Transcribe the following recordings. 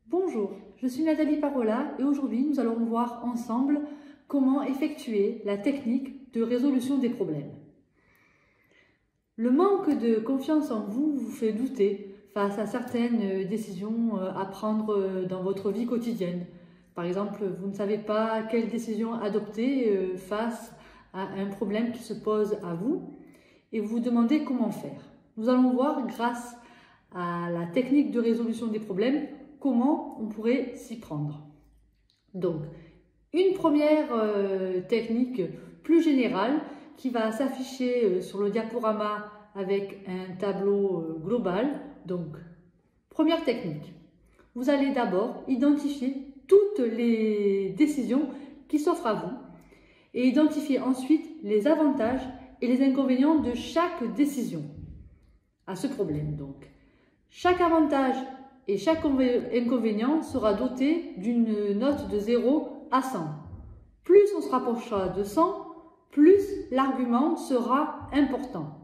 Bonjour, je suis Nathalie Parola et aujourd'hui nous allons voir ensemble comment effectuer la technique de résolution des problèmes. Le manque de confiance en vous vous fait douter face à certaines décisions à prendre dans votre vie quotidienne. Par exemple, vous ne savez pas quelle décision adopter face à un problème qui se pose à vous et vous vous demandez comment faire. Nous allons voir grâce à la technique de résolution des problèmes comment on pourrait s'y prendre. Donc, une première technique plus générale qui va s'afficher sur le diaporama avec un tableau global. Donc, première technique, vous allez d'abord identifier toutes les décisions qui s'offrent à vous et identifier ensuite les avantages et les inconvénients de chaque décision à ce problème. Donc, chaque avantage et chaque inconvénient sera doté d'une note de 0 à 100. Plus on se rapprochera de 100, plus l'argument sera important.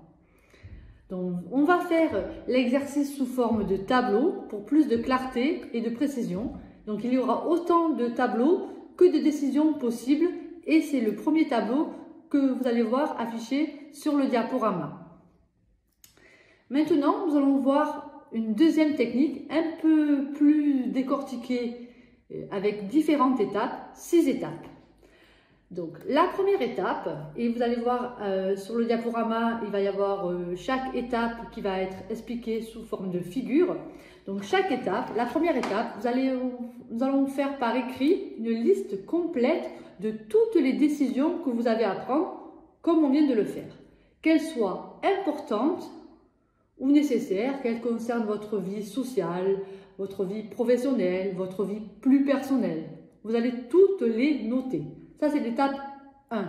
Donc, on va faire l'exercice sous forme de tableau pour plus de clarté et de précision. Donc, il y aura autant de tableaux que de décisions possibles et c'est le premier tableau que vous allez voir affiché sur le diaporama. Maintenant, nous allons voir une deuxième technique un peu plus décortiquée avec différentes étapes, 6 étapes. Donc la première étape, et vous allez voir sur le diaporama, il va y avoir chaque étape qui va être expliquée sous forme de figure. Donc chaque étape, la première étape, nous allons faire par écrit une liste complète de toutes les décisions que vous avez à prendre, comme on vient de le faire. Qu'elles soient importantes ou nécessaires, qu'elles concernent votre vie sociale, votre vie professionnelle, votre vie plus personnelle. Vous allez toutes les noter. Ça, c'est l'étape 1.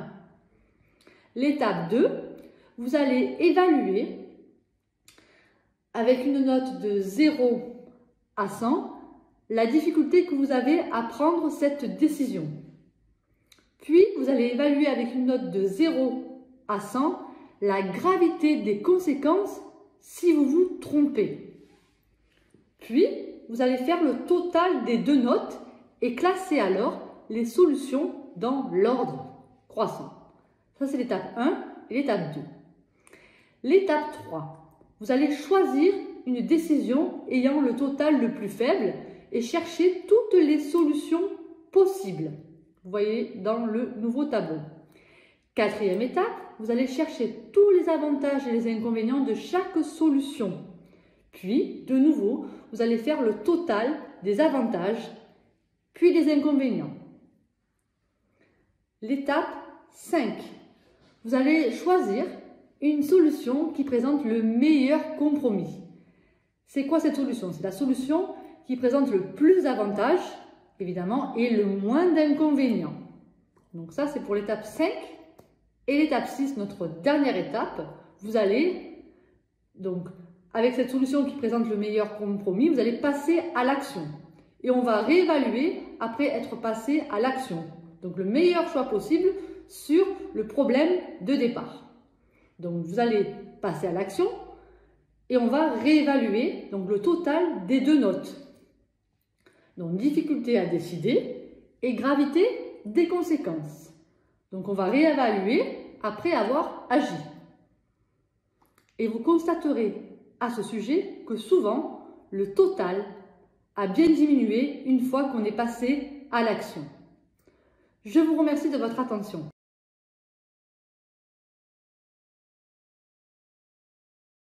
L'étape 2, vous allez évaluer avec une note de 0 à 100 la difficulté que vous avez à prendre cette décision. Puis, vous allez évaluer avec une note de 0 à 100 la gravité des conséquences si vous vous trompez. Puis, vous allez faire le total des deux notes et classer alors les solutions dans l'ordre croissant. Ça, c'est l'étape 1 et l'étape 2. L'étape 3, vous allez choisir une décision ayant le total le plus faible et chercher toutes les solutions possibles. Vous voyez dans le nouveau tableau. Quatrième étape, vous allez chercher tous les avantages et les inconvénients de chaque solution. Puis, de nouveau, vous allez faire le total des avantages, puis des inconvénients. L'étape 5, vous allez choisir une solution qui présente le meilleur compromis. C'est quoi cette solution? C'est la solution qui présente le plus d'avantages, évidemment, et le moins d'inconvénients. Donc ça, c'est pour l'étape 5. Et l'étape 6, notre dernière étape, vous allez, donc, avec cette solution qui présente le meilleur compromis, vous allez passer à l'action. Et on va réévaluer après être passé à l'action. Donc, le meilleur choix possible sur le problème de départ. Donc, vous allez passer à l'action et on va réévaluer donc, le total des deux notes. Donc, difficulté à décider et gravité des conséquences. Donc, on va réévaluer après avoir agi. Et vous constaterez à ce sujet que souvent, le total a bien diminué une fois qu'on est passé à l'action. Je vous remercie de votre attention.